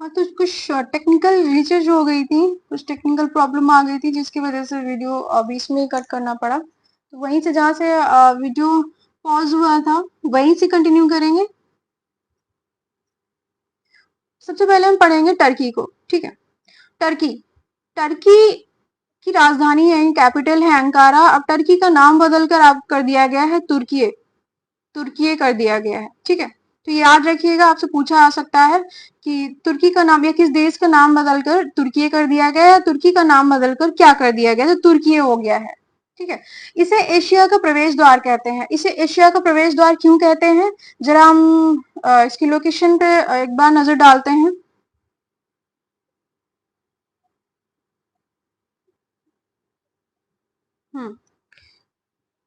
हाँ, तो कुछ टेक्निकल ग्लिचेज हो गई थी, कुछ टेक्निकल प्रॉब्लम आ गई थी जिसकी वजह से वीडियो बीच में कट करना पड़ा। तो वहीं से जहाँ से वीडियो पॉज हुआ था वहीं से कंटिन्यू करेंगे। सबसे पहले हम पढ़ेंगे टर्की को, ठीक है। टर्की, टर्की की राजधानी है, कैपिटल है अंकारा। अब टर्की का नाम बदलकर अब कर दिया गया है तुर्की, तुर्की कर दिया गया है, ठीक है। तो याद रखिएगा, आपसे पूछा आ सकता है कि तुर्की का नाम या किस देश का नाम बदलकर तुर्की कर दिया गया है, तुर्की का नाम बदलकर क्या कर दिया गया, तो तुर्की हो गया है, ठीक है। इसे एशिया का प्रवेश द्वार कहते हैं। इसे एशिया का प्रवेश द्वार क्यों कहते हैं, जरा हम इसकी लोकेशन पे एक बार नजर डालते हैं।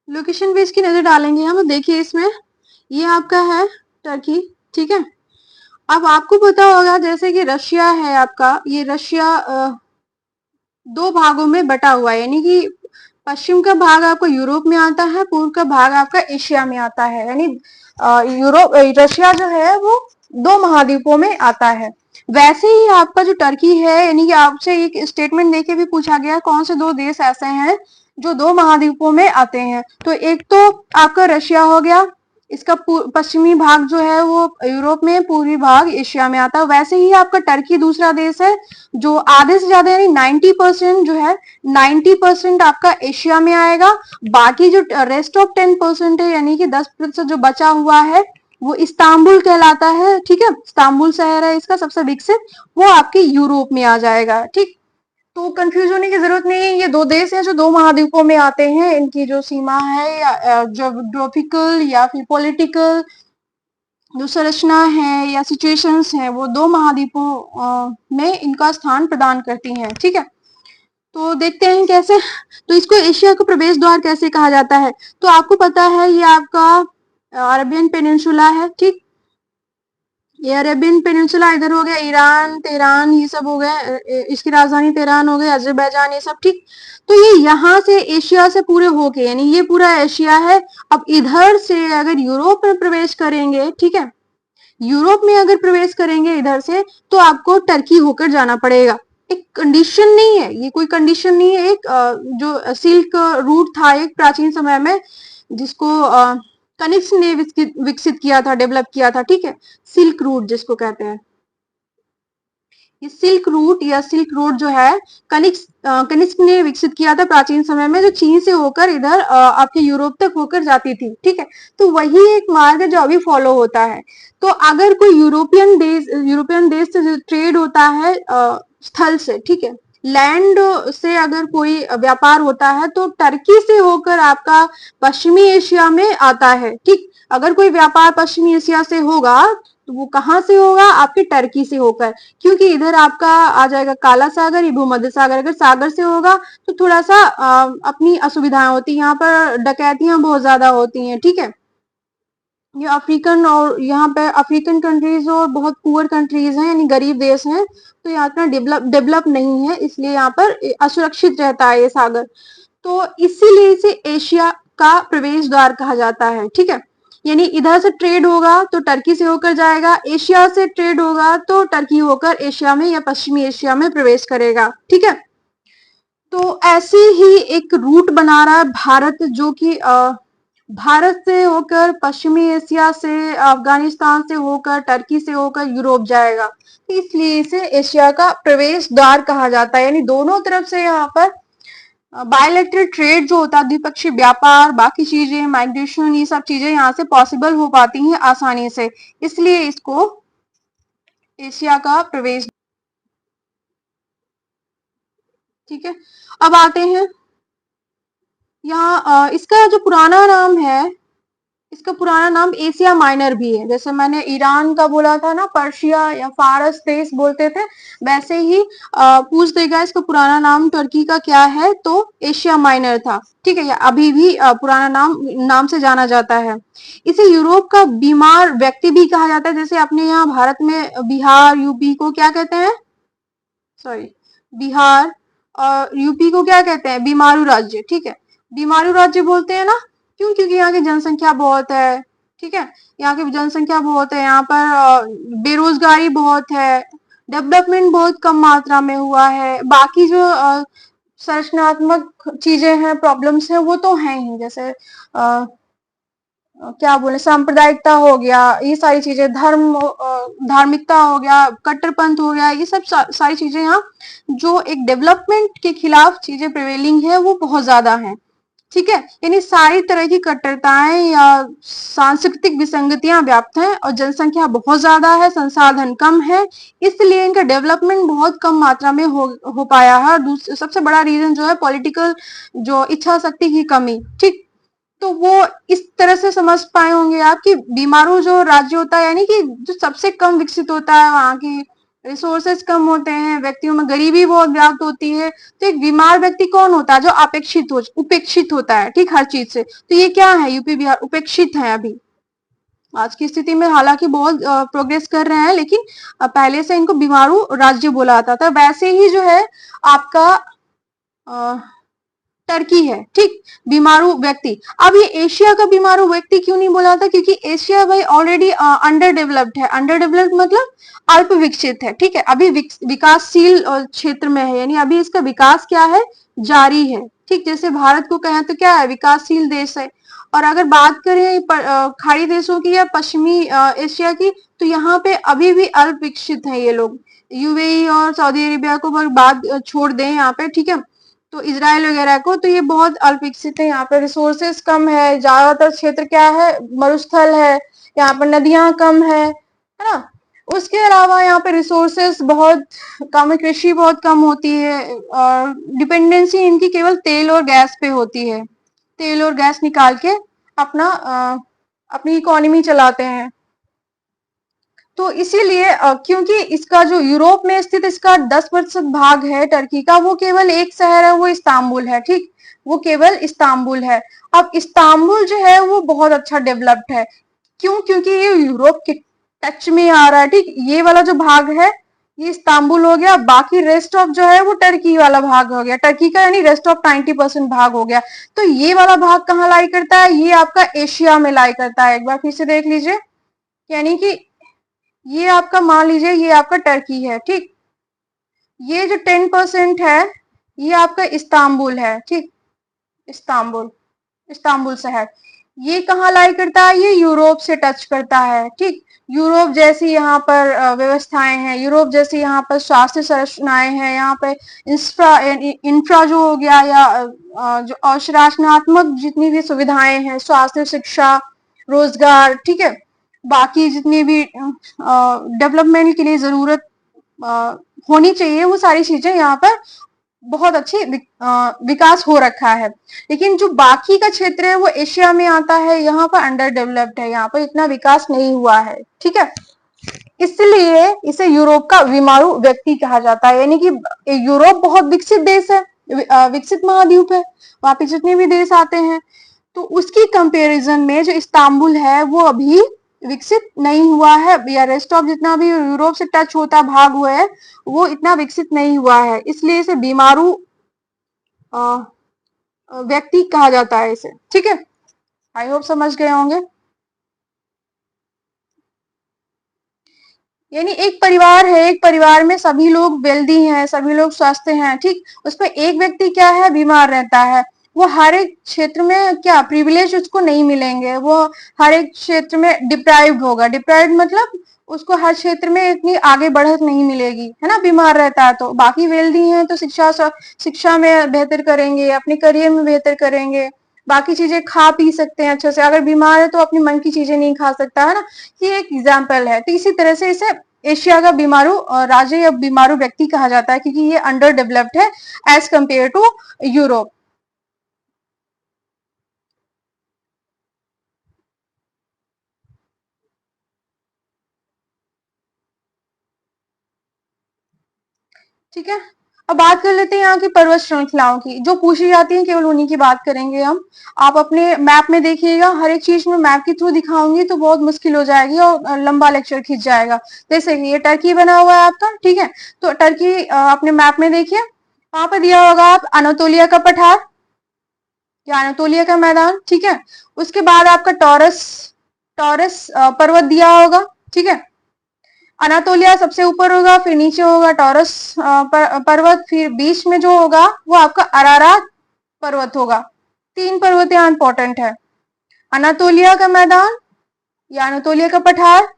लोकेशन पे इसकी नजर डालेंगे हम, देखिए इसमें ये आपका है टर्की, ठीक है। अब आपको पता होगा जैसे कि रशिया है आपका, ये रशिया दो भागों में बटा हुआ है, यानी कि पश्चिम का भाग आपका यूरोप में आता है, पूर्व का भाग आपका एशिया में आता है। यानी यूरोप रशिया जो है वो दो महाद्वीपों में आता है। वैसे ही आपका जो टर्की है, यानी कि आपसे एक स्टेटमेंट देके भी पूछा गया कौन से दो देश ऐसे हैं जो दो महाद्वीपों में आते हैं, तो एक तो आपका रशिया हो गया, इसका पश्चिमी भाग जो है वो यूरोप में, पूर्वी भाग एशिया में आता है। वैसे ही आपका टर्की दूसरा देश है जो आधे से ज्यादा यानी 90% जो है, 90% आपका एशिया में आएगा। बाकी जो रेस्ट ऑफ 10% है, यानी कि 10% जो बचा हुआ है, वो इस्तांबुल कहलाता है, ठीक है। इस्तांबुल शहर है इसका सबसे विकसित, वो आपके यूरोप में आ जाएगा, ठीक। तो कंफ्यूज होने की जरूरत नहीं है, ये दो देश हैं जो दो महाद्वीपों में आते हैं। इनकी जो सीमा है या ज्योग्राफिकल या फिर पॉलिटिकल जो संरचना है या सिचुएशंस है, वो दो महाद्वीपों में इनका स्थान प्रदान करती हैं, ठीक है। तो देखते हैं कैसे। तो इसको एशिया का प्रवेश द्वार कैसे कहा जाता है, तो आपको पता है ये आपका अरबियन पेनिनसुला है, ठीक। ये अरेबियन पेनिनसुला इधर हो गया, ईरान, तेहरान, ये सब हो गए, इसकी राजधानी तेहरान हो गई, अजरबैजान, ये सब, ठीक। तो ये यहाँ से एशिया से पूरे होके, यानी ये पूरा एशिया है। अब इधर से अगर यूरोप में प्रवेश करेंगे, ठीक है, यूरोप में अगर प्रवेश करेंगे इधर से, तो आपको टर्की होकर जाना पड़ेगा। एक कंडीशन नहीं है, ये कोई कंडीशन नहीं है, एक जो सिल्क रूट था एक प्राचीन समय में, जिसको कनिष्क ने विकसित किया था, डेवलप किया था, ठीक है। सिल्क रूट जिसको कहते हैं, ये सिल्क रूट या सिल्क रोड जो है कनिष्क ने विकसित किया था प्राचीन समय में, जो चीन से होकर इधर आपके यूरोप तक होकर जाती थी, ठीक है। तो वही एक मार्ग है जो अभी फॉलो होता है। तो अगर कोई यूरोपियन देश से ट्रेड होता है स्थल से, ठीक है, लैंड से अगर कोई व्यापार होता है, तो टर्की से होकर आपका पश्चिमी एशिया में आता है, ठीक। अगर कोई व्यापार पश्चिमी एशिया से होगा, तो वो कहाँ से होगा, आपके टर्की से होकर, क्योंकि इधर आपका आ जाएगा काला सागर, ये भूमध्य सागर। अगर सागर से होगा तो थोड़ा सा अपनी असुविधाएं होती है, यहाँ पर डकैतियां बहुत ज्यादा होती हैं, ठीक है। ये अफ्रीकन और यहाँ पे अफ्रीकन कंट्रीज और बहुत पुअर कंट्रीज हैं, यानी गरीब देश हैं, तो यहाँ इतना डेवलप नहीं है, इसलिए यहाँ पर असुरक्षित रहता है ये सागर। तो इसीलिए इसे एशिया का प्रवेश द्वार कहा जाता है, ठीक है। यानी इधर से ट्रेड होगा तो टर्की से होकर जाएगा, एशिया से ट्रेड होगा तो टर्की होकर एशिया में या पश्चिमी एशिया में प्रवेश करेगा, ठीक है। तो ऐसे ही एक रूट बना रहा है भारत, जो कि भारत से होकर पश्चिमी एशिया से, अफगानिस्तान से होकर, टर्की से होकर यूरोप जाएगा, तो इसलिए इसे एशिया का प्रवेश द्वार कहा जाता है। यानी दोनों तरफ से यहाँ पर बायोलेटरल ट्रेड जो होता है, द्विपक्षीय व्यापार, बाकी चीजें, माइग्रेशन, ये सब चीजें यहाँ से पॉसिबल हो पाती हैं आसानी से, इसलिए इसको एशिया का प्रवेश, ठीक है। अब आते हैं यहाँ, इसका जो पुराना नाम है, इसका पुराना नाम एशिया माइनर भी है। जैसे मैंने ईरान का बोला था ना, पर्शिया या फारस देश बोलते थे, वैसे ही पूछ देगा इसका पुराना नाम टर्की का क्या है, तो एशिया माइनर था, ठीक है। या अभी भी पुराना नाम से जाना जाता है। इसे यूरोप का बीमार व्यक्ति भी कहा जाता है। जैसे अपने यहाँ भारत में बिहार, यूपी को क्या कहते हैं, सॉरी, बिहार और यूपी को क्या कहते हैं, बीमारू राज्य, ठीक है। बीमारू राज्य बोलते हैं ना, क्यों, क्योंकि यहाँ की जनसंख्या बहुत है, ठीक है। यहाँ की जनसंख्या बहुत है, यहाँ पर बेरोजगारी बहुत है, डेवलपमेंट बहुत कम मात्रा में हुआ है। बाकी जो संरचनात्मक चीजें हैं, प्रॉब्लम्स हैं, वो तो हैं ही, जैसे क्या बोले, सांप्रदायिकता हो गया, ये सारी चीजें, धार्मिकता हो गया, कट्टरपंथ हो गया, ये सब सारी चीजें यहाँ जो एक डेवलपमेंट के खिलाफ चीजें प्रिवेलिंग है वो बहुत ज्यादा है। ठीक है, यानी सारी तरह की कट्टरताएं या सांस्कृतिक विसंगतियां व्याप्त हैं और जनसंख्या बहुत ज्यादा है, संसाधन कम है, इसलिए इनका डेवलपमेंट बहुत कम मात्रा में हो पाया है। और सबसे बड़ा रीजन जो है पॉलिटिकल जो इच्छा शक्ति की कमी। ठीक, तो वो इस तरह से समझ पाए होंगे आप कि बीमारू जो राज्य होता है, यानी कि जो सबसे कम विकसित होता है, वहां की रिसोर्सेज कम होते हैं, व्यक्तियों में गरीबी बहुत व्याप्त होती है। तो एक बीमार व्यक्ति कौन होता है? जो उपेक्षित होता है, ठीक, हर चीज से। तो ये क्या है? यूपी बिहार उपेक्षित है अभी आज की स्थिति में, हालांकि बहुत प्रोग्रेस कर रहे हैं, लेकिन पहले से इनको बीमारू राज्य बोला जाता था। वैसे ही जो है आपका टर्की है, ठीक, बीमारू व्यक्ति। अब ये एशिया का बीमारू व्यक्ति क्यों नहीं बोला था? क्योंकि एशिया भाई ऑलरेडी अंडर डेवलप्ड है। अंडर डेवलप्ड मतलब अल्प विकसित है, ठीक है, अभी विकासशील क्षेत्र में है, यानी अभी इसका विकास क्या है? जारी है। ठीक, जैसे भारत को कहें तो क्या है? विकासशील देश है। और अगर बात करें खाड़ी देशों की या पश्चिमी एशिया की, तो यहाँ पे अभी भी अल्प विकसित है ये लोग। यूएई और सऊदी अरेबिया को बात छोड़ दें यहाँ पे, ठीक है, तो इजराइल वगैरह को, तो ये बहुत अल्प विकसित है। यहाँ पे रिसोर्सेस कम है, ज्यादातर क्षेत्र क्या है? मरुस्थल है, यहाँ पर नदियां कम है ना। उसके अलावा यहाँ पे रिसोर्सेस बहुत कम है, कृषि बहुत कम होती है, और डिपेंडेंसी इनकी केवल तेल और गैस पे होती है। तेल और गैस निकाल के अपना अपनी इकोनॉमी चलाते हैं। तो इसीलिए क्योंकि इसका जो यूरोप में स्थित इसका 10% भाग है टर्की का, वो केवल एक शहर है, वो इस्तांबुल है। ठीक, वो केवल इस्तांबुल है। अब इस्तांबुल जो है वो बहुत अच्छा डेवलप्ड है। क्यों? क्योंकि ये यूरोप के टच में आ रहा है। ठीक, ये वाला जो भाग है ये इस्तांबुल हो गया, बाकी रेस्ट ऑफ जो है वो टर्की वाला भाग हो गया, टर्की का, यानी रेस्ट ऑफ 90% भाग हो गया। तो ये वाला भाग कहाँ लाई करता है? ये आपका एशिया में लाई करता है। एक बार फिर से देख लीजिए, यानी कि ये आपका, मान लीजिए ये आपका टर्की है, ठीक, ये जो 10% है ये आपका इस्तांबुल है। ठीक, इस्तांबुल, इस्तांबुल शहर, ये कहाँ लाई करता है? ये यूरोप से टच करता है। ठीक, यूरोप जैसी यहाँ पर व्यवस्थाएं हैं, यूरोप जैसी यहाँ पर स्वास्थ्य संरचनाएं हैं, यहाँ पे इंफ्रा जो हो गया, या जो अवसरात्मक जितनी भी सुविधाएं हैं, स्वास्थ्य, शिक्षा, रोजगार, ठीक है, बाकी जितनी भी डेवलपमेंट के लिए जरूरत होनी चाहिए, वो सारी चीजें यहाँ पर बहुत अच्छी विकास हो रखा है। लेकिन जो बाकी का क्षेत्र है वो एशिया में आता है, यहाँ पर अंडर डेवलप्ड है, यहाँ पर इतना विकास नहीं हुआ है। ठीक है, इसलिए इसे यूरोप का बीमारू व्यक्ति कहा जाता है। यानी कि यूरोप बहुत विकसित देश है, विकसित महाद्वीप है, वहां पे जितने भी देश आते हैं, तो उसकी कंपैरिजन में जो इस्तांबुल है वो अभी विकसित नहीं हुआ है, या रेस्ट ऑफ जितना भी यूरोप से टच होता भाग हुआ है वो इतना विकसित नहीं हुआ है, इसलिए इसे बीमारू व्यक्ति कहा जाता है इसे। ठीक है, आई होप समझ गए होंगे। यानी एक परिवार है, एक परिवार में सभी लोग वेल्दी हैं, सभी लोग स्वस्थ हैं, ठीक, उसमें एक व्यक्ति क्या है? बीमार रहता है। वो हर एक क्षेत्र में क्या प्रिविलेज उसको नहीं मिलेंगे, वो हर एक क्षेत्र में डिप्राइव्ड होगा। डिप्राइव्ड मतलब उसको हर क्षेत्र में इतनी आगे बढ़त नहीं मिलेगी, है ना, बीमार रहता है तो। बाकी वेल्दी हैं तो शिक्षा में बेहतर करेंगे, अपने करियर में बेहतर करेंगे, बाकी चीजें खा पी सकते हैं अच्छे से। अगर बीमार है तो अपनी मन की चीजें नहीं खा सकता, है ना, ये एक एग्जाम्पल है। तो इसी तरह से इसे एशिया का बीमारू राज्य या बीमारू व्यक्ति कहा जाता है, क्योंकि ये अंडर डेवलप्ड है एज कंपेयर टू यूरोप। ठीक है, अब बात कर लेते हैं यहाँ की पर्वत श्रृंखलाओं की, जो पूछी जाती है केवल उन्हीं की बात करेंगे हम। आप अपने मैप में देखिएगा, हर एक चीज में मैप के थ्रू दिखाऊंगी तो बहुत मुश्किल हो जाएगी और लंबा लेक्चर खींच जाएगा। जैसे कि ये टर्की बना हुआ है आपका, ठीक है, तो टर्की अपने मैप में देखिए, वहां पर दिया होगा आप अनातोलिया का पठार या अनातोलिया का मैदान, ठीक है, उसके बाद आपका टॉरस टॉरस पर्वत दिया होगा, ठीक है। अनातोलिया सबसे ऊपर होगा, फिर नीचे होगा टॉरस पर्वत, फिर बीच में जो होगा वो आपका अरारात पर्वत होगा। 3 पर्वत यहाँ इंपॉर्टेंट है, अनातोलिया का मैदान या अनातोलिया का पठार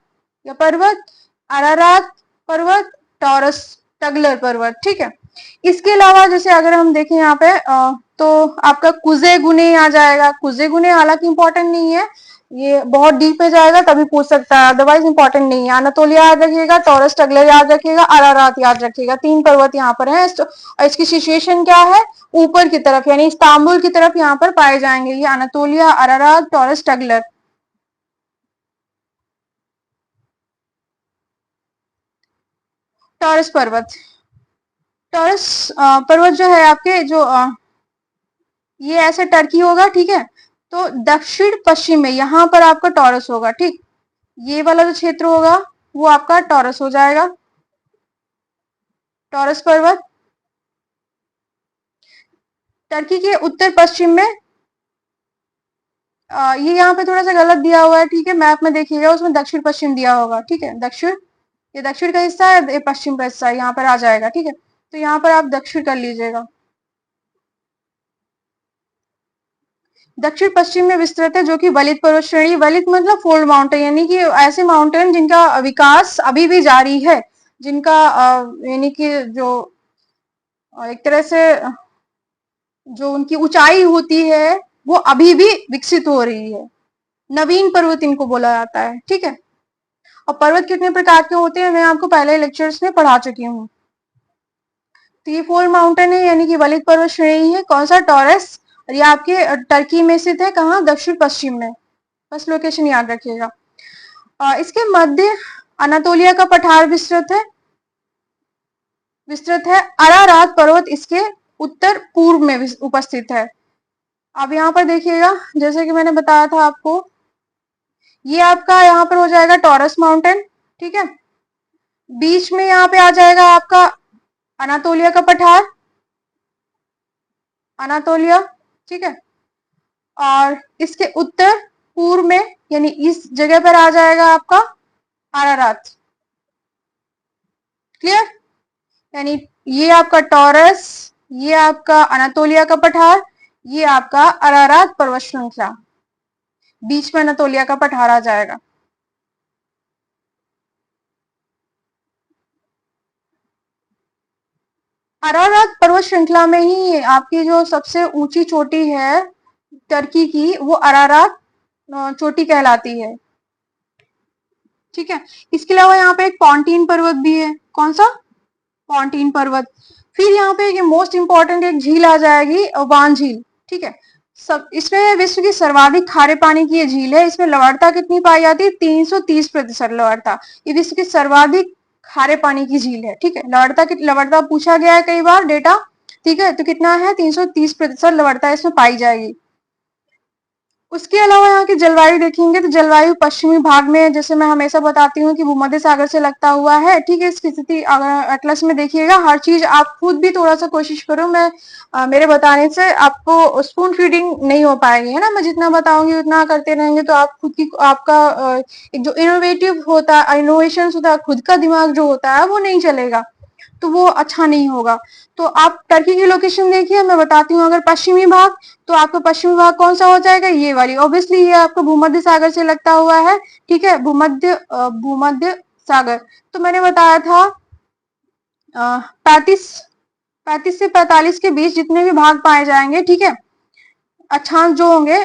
या पर्वत, अरारात पर्वत, टॉरस टगलर पर्वत। ठीक है, इसके अलावा जैसे अगर हम देखें यहाँ पे तो आपका कुजे गुने आ जाएगा। कुजे गुने हालांकि इंपॉर्टेंट नहीं है, ये बहुत डीप में जाएगा तभी पूछ सकता है, अदरवाइज इंपॉर्टेंट नहीं है। अनातोलिया याद रखिएगा, टॉरस टगलर याद रखिएगा, अरारात याद रखिएगा। 3 पर्वत यहाँ पर है और इसकी सिचुएशन क्या है, ऊपर की तरफ यानी इस्तांबुल की तरफ यहाँ पर पाए जाएंगे ये अनातोलिया, अरारात, टॉरस टगलर। टॉरस पर्वत, टॉरस पर्वत जो है आपके जो ये ऐसे टर्की होगा, ठीक है, तो दक्षिण पश्चिम में यहाँ पर आपका टॉरस होगा। ठीक, ये वाला जो क्षेत्र होगा वो आपका टॉरस हो जाएगा, टॉरस पर्वत। टर्की के उत्तर पश्चिम में ये यहाँ पे थोड़ा सा गलत दिया हुआ है, ठीक है, मैप में देखिएगा उसमें दक्षिण पश्चिम दिया होगा। ठीक है, दक्षिण, ये दक्षिण का हिस्सा है, ये पश्चिम का हिस्सा है, यहाँ पर आ जाएगा। ठीक है, तो यहाँ पर आप दक्षिण कर लीजिएगा। दक्षिण पश्चिम में विस्तृत है जो कि वलित पर्वत श्रेणी, वलित मतलब फोल्ड माउंटेन, यानी कि ऐसे माउंटेन जिनका विकास अभी भी जारी है, जिनका यानी कि जो एक तरह से जो उनकी ऊंचाई होती है वो अभी भी विकसित हो रही है, नवीन पर्वत इनको बोला जाता है। ठीक है, और पर्वत कितने प्रकार के होते हैं मैं आपको पहले लेक्चर्स में पढ़ा चुकी हूँ। तो ये फोल्ड माउंटेन है यानी कि वलित पर्वत श्रेणी है, कौन सा, टॉरस, और ये आपके टर्की में स्थित है, कहाँ, दक्षिण पश्चिम में, बस लोकेशन याद रखिएगा। इसके मध्य अनातोलिया का पठार विस्तृत है। अरारात पर्वत इसके उत्तर पूर्व में उपस्थित है। अब यहाँ पर देखिएगा, जैसे कि मैंने बताया था आपको, ये आपका यहाँ पर हो जाएगा टॉरस माउंटेन। ठीक है, बीच में यहाँ पे आ जाएगा आपका अनातोलिया का पठार, अनातोलिया। ठीक है, और इसके उत्तर पूर्व में यानी इस जगह पर आ जाएगा आपका अरारात। क्लियर, यानी ये आपका टॉरस, ये आपका अनातोलिया का पठार, ये आपका अरारात पर्वत श्रृंखला, बीच में अनातोलिया का पठार आ जाएगा। अरारात पर्वत श्रृंखला में ही आपकी जो सबसे ऊंची चोटी है टर्की की वो अरारात चोटी कहलाती है। ठीक है, इसके अलावा यहाँ पे एक पॉन्टीन पर्वत भी है, कौन सा, पॉन्टीन पर्वत। फिर यहाँ पे एक मोस्ट इंपॉर्टेंट एक झील आ जाएगी, वान झील। ठीक है, सब इसमें विश्व की सर्वाधिक खारे पानी की ये झील है, इसमें लवणता कितनी पाई जाती है, 330% लवणता, ये विश्व की सर्वाधिक खारे पानी की झील है। ठीक है, लवणता पूछा गया है कई बार डेटा। ठीक है, तो कितना है, 330% लवणता इसमें पाई जाएगी। उसके अलावा यहाँ की जलवायु देखेंगे तो जलवायु पश्चिमी भाग में, जैसे मैं हमेशा बताती हूँ कि भूमध्य सागर से लगता हुआ है। ठीक है, इसकी स्थिति अगर एटलस में देखिएगा, हर चीज आप खुद भी थोड़ा सा कोशिश करो, मैं मेरे बताने से आपको स्पून फीडिंग नहीं हो पाएगी, है ना, मैं जितना बताऊंगी उतना करते रहेंगे तो आप खुद की आपका एक जो इनोवेटिव होता है, इनोवेशन होता है, खुद का दिमाग जो होता है वो नहीं चलेगा, तो वो अच्छा नहीं होगा। तो आप टर्की की लोकेशन देखिए, मैं बताती हूँ, अगर पश्चिमी भाग, तो आपका पश्चिमी भाग कौन सा हो जाएगा, ये वाली, ऑब्वियसली ये आपको भूमध्य सागर से लगता हुआ है। ठीक है, भूमध्य सागर, तो मैंने बताया था 35 से 45 के बीच जितने भी भाग पाए जाएंगे, ठीक है, अक्षांश जो होंगे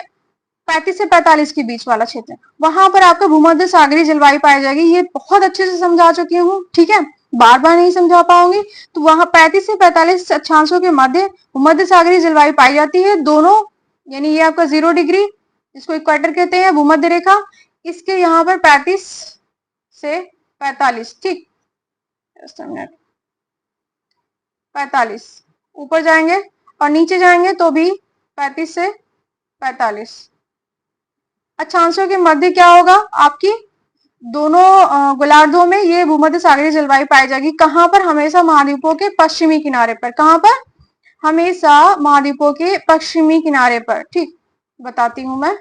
35 से 45 के बीच वाला क्षेत्र, वहां पर आपका भूमध्य सागरीय जलवायु पाई जाएगी। ये बहुत अच्छे से समझा चुकी हूँ, ठीक है, बार बार नहीं समझा पाऊंगी। तो वहां 35 से 45 अक्षांशों के मध्य भूमध्य सागरीय जलवायु पाई जाती है, दोनों, यानी ये आपका 0 डिग्री, जिसको इक्वेटर कहते हैं, भूमध्य रेखा, इसके यहाँ पर 35 से 45, ठीक, 45 ऊपर जाएंगे और नीचे जाएंगे तो भी 35 से 45 अक्षांशों के मध्य क्या होगा, आपकी दोनों गोलार्धों में ये भूमध्य सागरीय जलवायु पाई जाएगी। कहां पर, हमेशा महाद्वीपों के पश्चिमी किनारे पर, कहां पर, हमेशा महाद्वीपों के पश्चिमी किनारे पर। ठीक, बताती हूं मैं,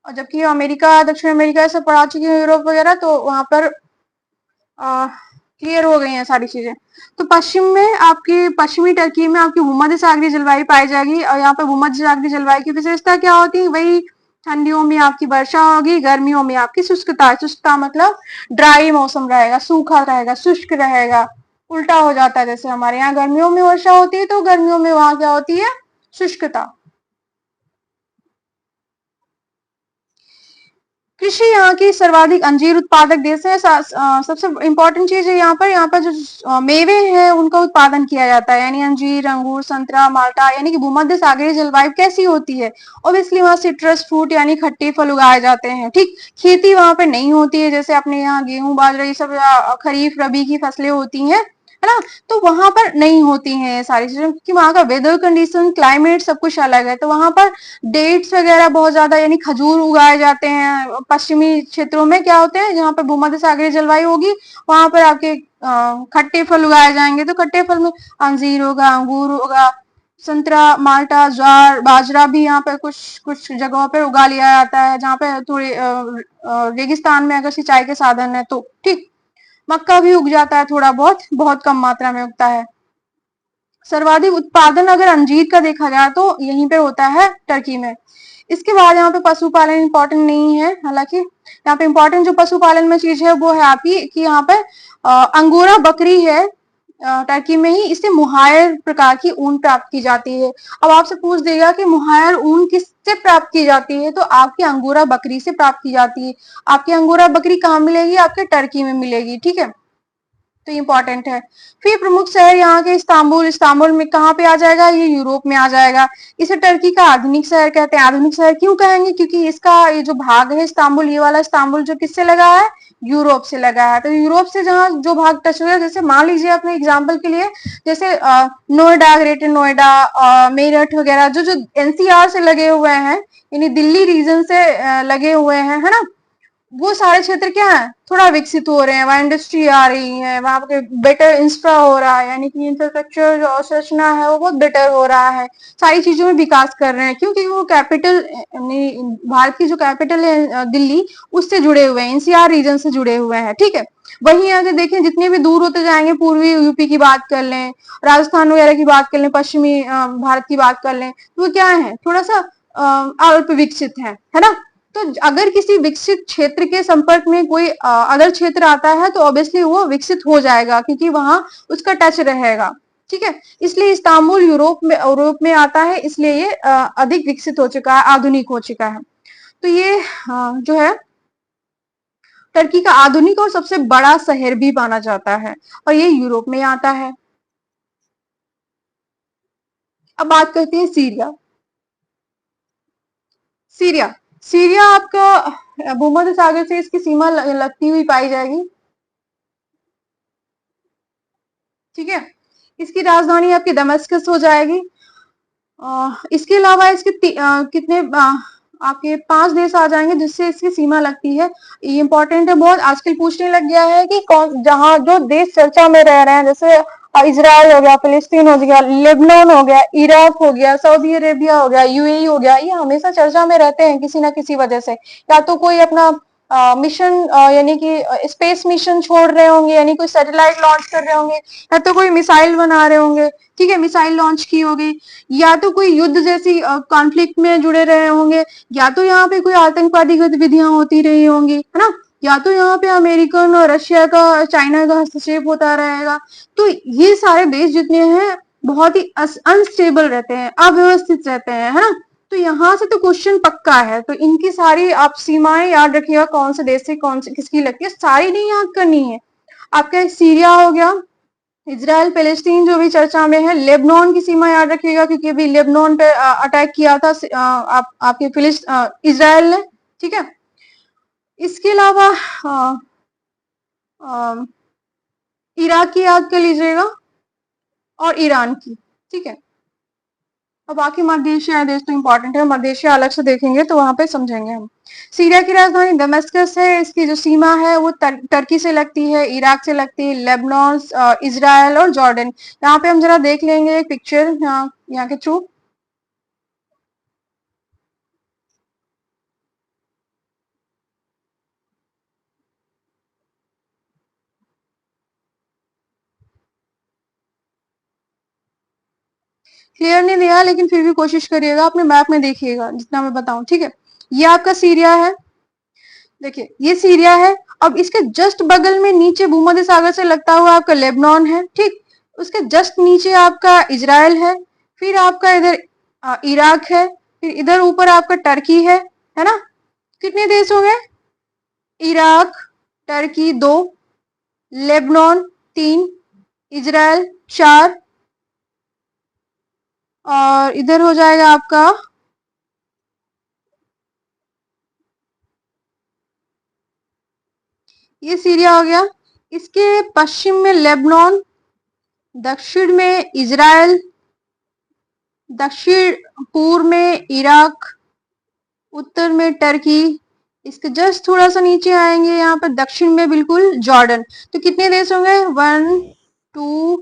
और जबकि अमेरिका, दक्षिण अमेरिका ऐसा पढ़ा चुकी हूँ, यूरोप वगैरह, तो वहां पर क्लियर हो गई हैं सारी चीजें। तो पश्चिम में आपकी पश्चिमी टर्की में आपकी भूमध्य सागरीय जलवायु पाई जाएगी, और यहाँ पे भूमध्य सागरीय जलवायु की विशेषता क्या होती है? वही ठंडियों में आपकी वर्षा होगी, गर्मियों में आपकी शुष्कता। शुष्कता मतलब ड्राई मौसम रहेगा, सूखा रहेगा, शुष्क रहेगा। उल्टा हो जाता है, जैसे हमारे यहाँ गर्मियों में वर्षा होती है तो गर्मियों में वहां क्या होती है? शुष्कता। कृषि यहाँ की सर्वाधिक अंजीर उत्पादक देश है। सबसे इम्पोर्टेंट चीज है यहाँ पर जो मेवे हैं उनका उत्पादन किया जाता है, यानी अंजीर, अंगूर, संतरा, माल्टा। यानी कि भूमध्य सागरीय जलवायु कैसी होती है? ऑब्वियसली वहाँ सिट्रस फ्रूट यानी खट्टे फल उगाए जाते हैं। ठीक, खेती वहां पे नहीं होती है जैसे अपने यहाँ गेहूं, बाजरा, ये सब खरीफ रबी की फसलें होती हैं, है ना? तो वहां पर नहीं होती हैं ये सारी चीजें, क्योंकि वहां का वेदर कंडीशन, क्लाइमेट सब कुछ अलग है। तो वहां पर डेट्स वगैरह बहुत ज्यादा, यानी खजूर उगाए जाते हैं। पश्चिमी क्षेत्रों में क्या होते हैं, जहाँ पर भूमध्य सागरीय जलवायु होगी वहां पर आपके खट्टे फल उगाए जाएंगे। तो खट्टे फल में अंजीर होगा, अंगूर होगा, संतरा, माल्टा, ज्वार, बाजरा भी यहाँ पे कुछ कुछ जगहों पर उगा लिया जाता है, जहाँ पे थोड़ी रेगिस्तान में अगर सिंचाई के साधन है तो। ठीक, मक्का भी उग जाता है थोड़ा बहुत, बहुत कम मात्रा में उगता है। सर्वाधिक उत्पादन अगर अंजीर का देखा जाए तो यहीं पे होता है, टर्की में। इसके बाद यहाँ पे पशुपालन इंपॉर्टेंट नहीं है, हालांकि यहाँ पे इंपॉर्टेंट जो पशुपालन में चीज है वो है आपकी कि यहाँ पे अंगोरा बकरी है, टर्की में ही। इससे मुहायर प्रकार की ऊन प्राप्त की जाती है। अब आपसे पूछ देगा कि मुहायर ऊन किससे प्राप्त की जाती है, तो आपकी अंगोरा बकरी से प्राप्त की जाती है। आपकी अंगोरा बकरी कहाँ मिलेगी? आपके टर्की में मिलेगी। ठीक है, तो इम्पोर्टेंट है। फिर प्रमुख शहर यहाँ के इस्तांबुल। इस्तांबुल में कहाँ पे आ जाएगा? ये यूरोप में आ जाएगा। इसे टर्की का आधुनिक शहर कहते हैं। आधुनिक शहर क्यों कहेंगे? क्योंकि इसका ये जो भाग है इस्तांबुल, ये वाला इस्तांबुल जो किससे लगा है? यूरोप से लगा है। तो यूरोप से जहाँ जो भाग टच हुआ है, जैसे मान लीजिए अपने एग्जाम्पल के लिए, जैसे नोएडा, ग्रेटर नोएडा, मेरठ वगैरह जो जो एनसीआर से लगे हुए हैं, यानी दिल्ली रीजन से लगे हुए हैं, है ना? वो सारे क्षेत्र क्या है? थोड़ा विकसित हो रहे हैं, वहां इंडस्ट्री आ रही है, वहां पे बेटर इंफ्रा हो रहा है, यानी कि इंफ्रास्ट्रक्चर जो अवसंरचना है वो बहुत बेटर हो रहा है। सारी चीजों में विकास कर रहे हैं, क्योंकि वो कैपिटल, भारत की जो कैपिटल है दिल्ली, उससे जुड़े हुए हैं, एनसीआर रीजन से जुड़े हुए हैं। ठीक है, वहीं अगर देखें जितने भी दूर होते जाएंगे, पूर्वी यूपी की बात कर लें, राजस्थान वगैरह की बात कर लें, पश्चिमी भारत की बात कर लें, तो वो क्या है? थोड़ा सा अल्प विकसित है ना? तो अगर किसी विकसित क्षेत्र के संपर्क में कोई अदर क्षेत्र आता है तो ऑब्वियसली वो विकसित हो जाएगा, क्योंकि वहां उसका टच रहेगा। ठीक है, इसलिए इस्तांबुल यूरोप में आता है, इसलिए ये अधिक विकसित हो चुका है, आधुनिक हो चुका है। तो ये जो है टर्की का आधुनिक और सबसे बड़ा शहर भी माना जाता है, और ये यूरोप में आता है। अब बात करते हैं सीरिया। सीरिया सीरिया आपका भूमध्य सागर से इसकी सीमा लगती हुई पाई जाएगी। ठीक है, इसकी राजधानी आपकी दमस्कस हो जाएगी। इसके अलावा इसके कितने आपके 5 देश आ जाएंगे जिससे इसकी सीमा लगती है। ये इंपॉर्टेंट है बहुत, आजकल पूछने लग गया है कि कौन, जहां जो देश चर्चा में रह रहे हैं, जैसे इजराइल हो गया, फिलिस्तीन हो गया, लेबनान हो गया, इराक हो गया, सऊदी अरेबिया हो गया, यूएई हो गया, ये हमेशा चर्चा में रहते हैं किसी ना किसी वजह से। या तो कोई अपना मिशन, यानी कि स्पेस मिशन छोड़ रहे होंगे, यानी कोई सैटेलाइट लॉन्च कर रहे होंगे, या तो कोई मिसाइल बना रहे होंगे। ठीक है, मिसाइल लॉन्च की होगी, या तो कोई युद्ध जैसी कॉन्फ्लिक्ट में जुड़े रहे होंगे, या तो यहाँ पे कोई आतंकवादी गतिविधियां होती रही होंगी, है ना? या तो यहाँ पे अमेरिकन और रशिया का, चाइना का हस्तक्षेप होता रहेगा। तो ये सारे देश जितने हैं बहुत ही अनस्टेबल रहते हैं, अव्यवस्थित रहते हैं, है ना? तो यहाँ से तो क्वेश्चन पक्का है। तो इनकी सारी आप सीमाएं याद रखिएगा, कौन से देश से कौन से किसकी लगती है, सारी नहीं याद करनी है। आपका सीरिया हो गया, इजराइल पैलेस्टीन जो भी चर्चा में है, लेबनान की सीमा याद रखिएगा, क्योंकि अभी लेबनान पे अटैक किया था आपके इजराइल ने। ठीक है, इसके अलावा इराक की याद कर लीजिएगा, और ईरान की। ठीक है, और बाकी मध्य एशिया देश तो इंपॉर्टेंट है, मध्य एशिया अलग से देखेंगे तो वहां पे समझेंगे हम। सीरिया की राजधानी दमिश्कस है, इसकी जो सीमा है वो टर्की से लगती है, इराक से लगती है, लेबनान, इजराइल और जॉर्डन। यहाँ पे हम जरा देख लेंगे एक पिक्चर यहाँ के थ्रू। क्लियर नहीं दिया, लेकिन फिर भी कोशिश करिएगा, अपने मैप में देखिएगा जितना मैं बताऊं, ठीक है। ये आपका सीरिया है, देखिए ये सीरिया है। अब इसके जस्ट बगल में नीचे भूमध्य सागर से लगता हुआ आपका लेबनान है, ठीक। उसके जस्ट नीचे आपका इजराइल है, फिर आपका इधर इराक है, फिर इधर ऊपर आपका टर्की है ना। कितने देश हो गए? इराक, टर्की 2, लेबनान 3, इजराइल 4, और इधर हो जाएगा आपका ये सीरिया हो गया। इसके पश्चिम में लेबनान, दक्षिण में इजराइल, दक्षिण पूर्व में इराक, उत्तर में टर्की, इसके जस्ट थोड़ा सा नीचे आएंगे यहाँ पर दक्षिण में बिल्कुल जॉर्डन। तो कितने देश होंगे? 1 2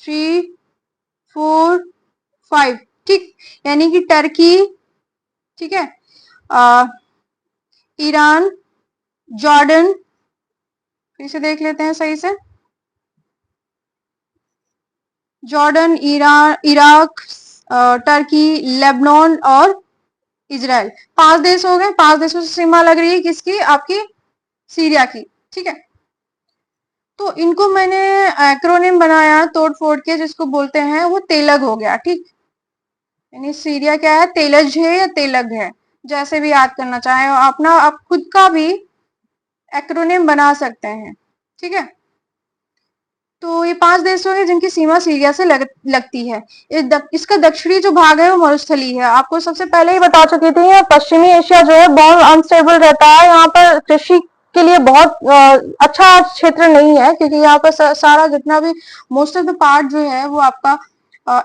3 4 5, ठीक। यानी कि टर्की, ठीक है, ईरान, जॉर्डन, फिर से देख लेते हैं सही से, Jordan, Iran, Iraq, Turkey, Lebanon और इजराइल। 5 देश हो गए। 5 देशों से सीमा लग रही है किसकी? आपकी सीरिया की, ठीक है। तो इनको मैंने एक्रोनिम बनाया तोड़ फोड़ के, जिसको बोलते हैं वो तेलग हो गया, ठीक। यानी सीरिया क्या है? तेलज है या तेलग है, जैसे भी याद करना चाहे अपना, आप खुद का भी एक्रोनिम बना सकते हैं, ठीक है। तो ये 5 देश हो गए जिनकी सीमा सीरिया से लगती है। इसका दक्षिणी जो भाग है वो मरुस्थली है। आपको सबसे पहले ही बता चुकी थी, पश्चिमी एशिया जो है बहुत अनस्टेबल रहता है, यहाँ पर कृषि के लिए बहुत अच्छा क्षेत्र नहीं है, क्योंकि यहाँ पर सारा जितना भी मोस्ट ऑफ द पार्ट जो है वो आपका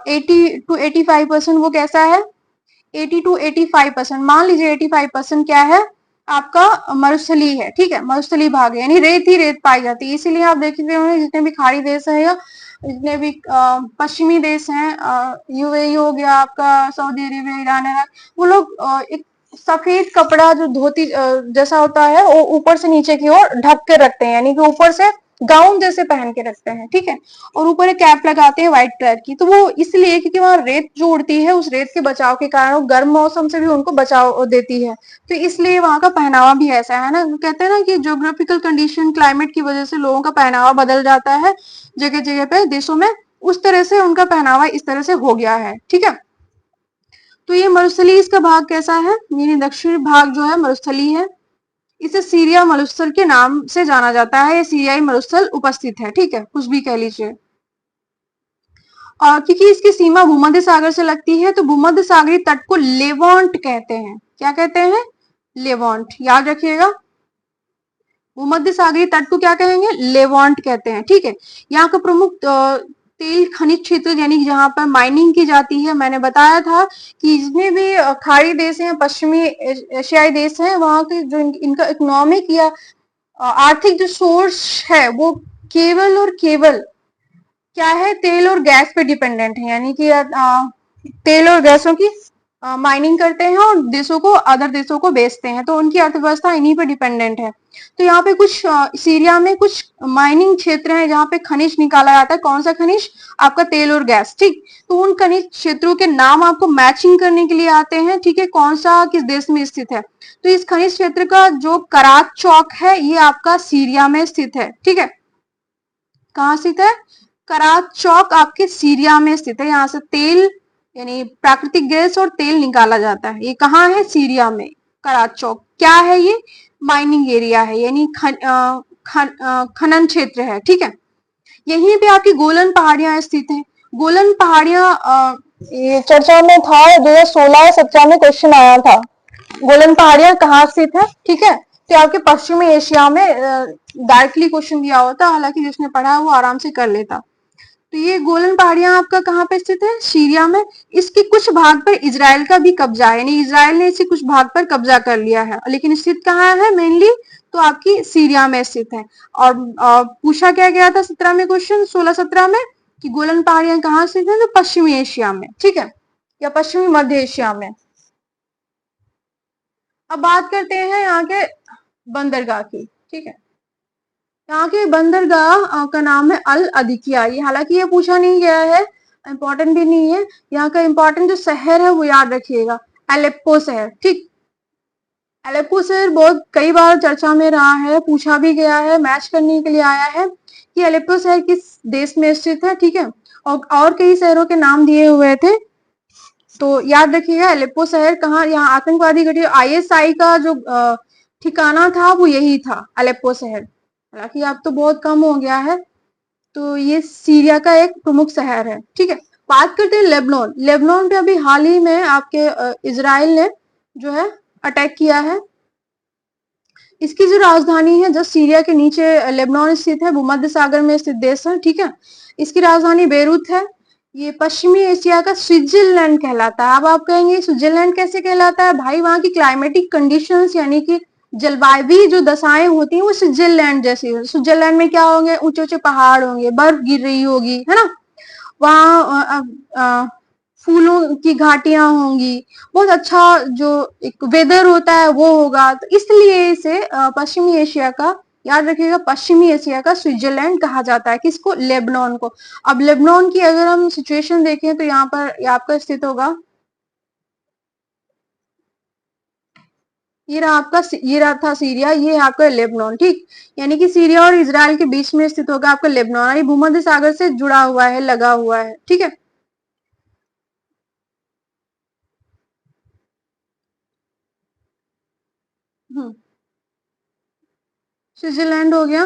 80 to 85% वो कैसा है? 80 to 85%, मान लीजिए 85% क्या है आपका? मरुस्थली है, ठीक है, मरुस्थली भाग है, यानी रेत ही रेत पाई जाती है। इसीलिए आप देखेंगे होंगे जितने भी खाड़ी देश है या जितने भी पश्चिमी देश हैं, यूएई हो गया आपका, सऊदी अरेबिया, ईरान है, वो लोग एक सफेद कपड़ा जो धोती जैसा होता है वो ऊपर से नीचे की ओर ढक के रखते हैं, यानी कि ऊपर से गाउन जैसे पहन के रखते हैं, ठीक है। और ऊपर एक कैप लगाते हैं व्हाइट कलर की, तो वो इसलिए क्योंकि वहां रेत जो उड़ती है, उस रेत के बचाव के कारण वो गर्म मौसम से भी उनको बचाव देती है। तो इसलिए वहां का पहनावा भी ऐसा है ना, कहते हैं ना कि ज्योग्राफिकल कंडीशन, क्लाइमेट की वजह से लोगों का पहनावा बदल जाता है जगह जगह पे देशों में, उस तरह से उनका पहनावा इस तरह से हो गया है, ठीक है। तो ये मरुस्थली इसका भाग कैसा है? यानी दक्षिण भाग जो है मरुस्थली है। इसे सीरिया मरुस्थल के नाम से जाना जाता है, सीरियाई मरुस्थल उपस्थित है, ठीक है, कुछ भी कह लीजिए। और क्योंकि इसकी सीमा भूमध्य सागर से लगती है, तो भूमध्य सागरीय तट को लेवांट कहते हैं। क्या कहते हैं? लेवांट, याद रखिएगा। भूमध्य सागरीय तट को क्या कहेंगे? लेवांट कहते हैं, ठीक है। यहाँ का प्रमुख तेल खनिज क्षेत्र, यानी जहां पर माइनिंग की जाती है, मैंने बताया था कि जितने भी खाड़ी देश हैं, पश्चिमी एशियाई देश हैं, वहां के जो इनका इकोनॉमिक या आर्थिक जो सोर्स है वो केवल और केवल क्या है? तेल और गैस पे डिपेंडेंट है, यानी कि तेल और गैसों की माइनिंग करते हैं और देशों को, अदर देशों को बेचते हैं, तो उनकी अर्थव्यवस्था इन्हीं पे डिपेंडेंट है। तो यहाँ पे कुछ सीरिया में कुछ माइनिंग क्षेत्र हैं जहाँ पे खनिज निकाला जाता है। कौन सा खनिज? आपका तेल और गैस, ठीक। तो उन खनिज क्षेत्रों के नाम आपको मैचिंग करने के लिए आते हैं, ठीक है, कौन सा किस देश में स्थित है। तो इस खनिज क्षेत्र का जो करात चौक है ये आपका सीरिया में स्थित है, ठीक है। कहाँ स्थित है? करात चौक आपके सीरिया में स्थित है। यहाँ से तेल यानी प्राकृतिक गैस और तेल निकाला जाता है। ये कहाँ है? सीरिया में। करात चौक क्या है? ये माइनिंग एरिया है, यानी खनन क्षेत्र है, ठीक है। यहीं पे आपकी गोलन पहाड़ियां स्थित हैं। गोलन पहाड़ियां ये चर्चा में था, 2016-17 में क्वेश्चन आया था। गोलन पहाड़ियां कहाँ स्थित है, ठीक है। तो आपके पश्चिमी एशिया में डायरेक्टली क्वेश्चन दिया होता, हालांकि जिसने पढ़ा है वो आराम से कर लेता। तो ये गोलन पहाड़ियां आपका कहाँ पे स्थित है? सीरिया में। इसके कुछ भाग पर इजराइल का भी कब्जा है, यानी इजराइल ने इसे कुछ भाग पर कब्जा कर लिया है, लेकिन स्थित कहाँ है मेनली? तो आपकी सीरिया में स्थित है। और पूछा क्या गया था 17 में क्वेश्चन, 16-17 में, कि गोलन पहाड़ियां कहाँ स्थित है? तो पश्चिमी एशिया में, ठीक है, या पश्चिमी मध्य एशिया में। अब बात करते हैं यहाँ के बंदरगाह की, ठीक है। यहाँ के बंदरगाह का नाम है अल अदिकिया। ये हालांकि ये पूछा नहीं गया है, इंपॉर्टेंट भी नहीं है। यहाँ का इंपॉर्टेंट जो शहर है वो याद रखिएगा, एलेप्पो शहर। ठीक, एलेप्पो शहर बहुत कई बार चर्चा में रहा है, पूछा भी गया है, मैच करने के लिए आया है कि एलेप्पो शहर किस देश में स्थित है। ठीक है, और कई शहरों के नाम दिए हुए थे, तो याद रखिएगा एलेप्पो शहर कहाँ, यहाँ आतंकवादी घटी आईएसआई का जो ठिकाना था वो यही था, एलेप्पो शहर। हालांकि अब तो बहुत कम हो गया है। तो ये सीरिया का एक प्रमुख शहर है। ठीक है, बात करते हैं लेबनान। लेबनान पे अभी हाल ही में आपके इजराइल ने जो है अटैक किया है। इसकी जो राजधानी है, जो सीरिया के नीचे लेबनान स्थित है, भूमध्य सागर में स्थित देश है। ठीक है, इसकी राजधानी बेरूत है। ये पश्चिमी एशिया का स्विट्जरलैंड कहलाता है। अब आप कहेंगे स्विट्जरलैंड कैसे कहलाता है भाई? वहां की क्लाइमेटिक कंडीशंस यानी कि जलवायु जो दशाएं होती हैं वो स्विट्जरलैंड जैसी है। स्विट्जरलैंड में क्या होंगे? ऊंचे ऊंचे पहाड़ होंगे, बर्फ गिर रही होगी, है ना। वहाँ फूलों की घाटियां होंगी, बहुत अच्छा जो एक वेदर होता है वो होगा। तो इसलिए इसे पश्चिमी एशिया का, याद रखिएगा, पश्चिमी एशिया का स्विट्जरलैंड कहा जाता है। किसको? लेबनान को। अब लेबनान की अगर हम सिचुएशन देखें तो यहाँ पर आपका स्थित होगा, ये रहा था सीरिया, ये है आपका लेबनान। ठीक, यानी कि सीरिया और इजराइल के बीच में स्थित होगा आपका लेबनान। ये भूमध्य सागर से जुड़ा हुआ है, लगा हुआ है। ठीक है, हम्म, स्विट्जरलैंड हो गया।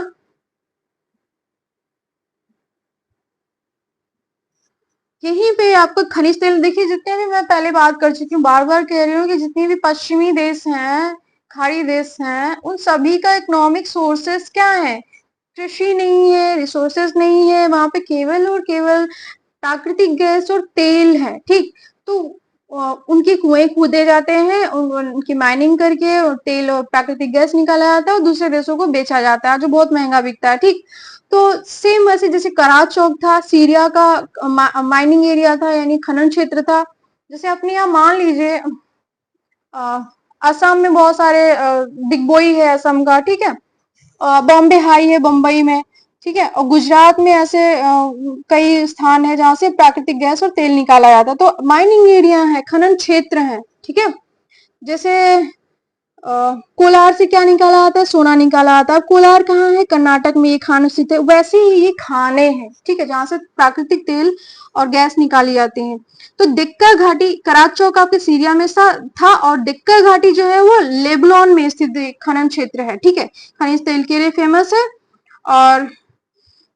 यहीं पे आपको खनिज तेल देखिए, जितने भी मैं पहले बात कर चुकी हूँ, बार बार कह रही हूँ कि जितने भी पश्चिमी देश हैं, खाड़ी देश हैं, उन सभी का इकोनॉमिक सोर्सेस क्या है? कृषि नहीं है, रिसोर्सेस नहीं है, वहां पे केवल और केवल प्राकृतिक गैस और तेल है। ठीक, तो उनके कुएं खोदे जाते हैं, उनकी माइनिंग करके और तेल और प्राकृतिक गैस निकाला जाता है और दूसरे देशों को बेचा जाता है, जो बहुत महंगा बिकता है। ठीक, तो सेम वैसे जैसे कराच चौक था, सीरिया का माइनिंग एरिया था, यानी खनन क्षेत्र था। जैसे अपने यहाँ मान लीजिए असम में बहुत सारे दिग्बोई है असम का। ठीक है, बॉम्बे हाई है बम्बई में। ठीक है, और गुजरात में ऐसे कई स्थान है जहां से प्राकृतिक गैस और तेल निकाला जाता है। तो माइनिंग एरिया है, खनन क्षेत्र है। ठीक है, जैसे कोलार से क्या निकाला आता है? सोना निकाला आता है। कोलार कहाँ है? कर्नाटक में ये खान स्थित है। वैसे ही ये खाने हैं, ठीक है, जहां से प्राकृतिक तेल और गैस निकाली जाती है। तो दिक्का घाटी, कराच चौक आपके सीरिया में था, और दिक्का घाटी जो है वो लेबनान में स्थित खनन क्षेत्र है। ठीक है, खनिज तेल के लिए फेमस है। और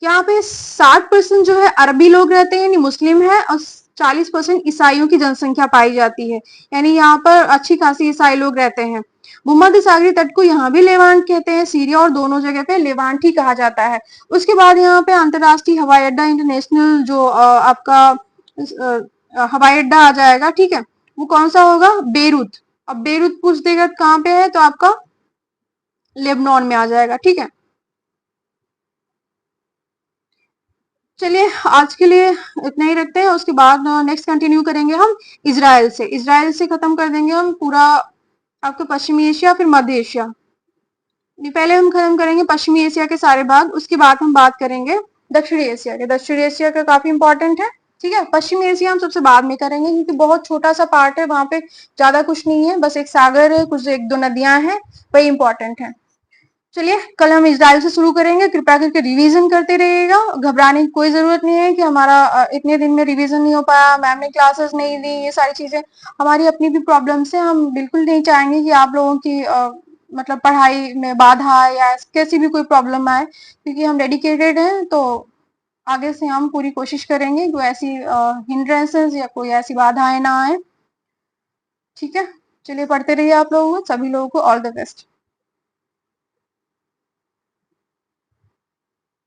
यहाँ पे 60% जो है अरबी लोग रहते हैं, यानी मुस्लिम है, और 40% ईसाइयों की जनसंख्या पाई जाती है, यानी यहाँ पर अच्छी खासी ईसाई लोग रहते हैं। भूमध्य सागरीय तट को यहाँ भी लेवांट कहते हैं, सीरिया और दोनों जगह पे लेवांट ही कहा जाता है। उसके बाद यहाँ पे अंतरराष्ट्रीय हवाई अड्डा, इंटरनेशनल जो आपका हवाई अड्डा आ जाएगा। ठीक है, वो कौन सा होगा? बेरूत। अब बेरूत पूछ देगा कहाँ पे है, तो आपका लेबनान में आ जाएगा। ठीक है, चलिए आज के लिए इतना ही रखते हैं, उसके बाद नेक्स्ट कंटिन्यू करेंगे हम इजराइल से। इजराइल से खत्म कर देंगे हम पूरा आपका पश्चिमी एशिया, फिर मध्य एशिया। पहले हम खत्म करेंगे पश्चिमी एशिया के सारे भाग, उसके बाद हम बात करेंगे दक्षिणी एशिया के। दक्षिणी एशिया का काफी इंपॉर्टेंट है। ठीक है, पश्चिमी एशिया हम सबसे बाद में करेंगे, क्योंकि बहुत छोटा सा पार्ट है, वहां पे ज्यादा कुछ नहीं है, बस एक सागर है, कुछ एक दो नदियां हैं, वही इंपॉर्टेंट है। चलिए कल हम इजराइल से शुरू करेंगे, कृपया करके रिवीजन करते रहिएगा। घबराने की कोई जरूरत नहीं है कि हमारा इतने दिन में रिवीजन नहीं हो पाया, मैम ने क्लासेस नहीं दी, ये सारी चीजें हमारी अपनी भी प्रॉब्लम्स है। हम बिल्कुल नहीं चाहेंगे कि आप लोगों की मतलब पढ़ाई में बाधा या कैसी भी कोई प्रॉब्लम आए, क्योंकि हम डेडिकेटेड हैं। तो आगे से हम पूरी कोशिश करेंगे कि ऐसी हिंड्रेंसेस या कोई ऐसी बाधाएं ना आए। ठीक है, चलिए पढ़ते रहिए आप लोगों को, सभी लोगों को ऑल द बेस्ट।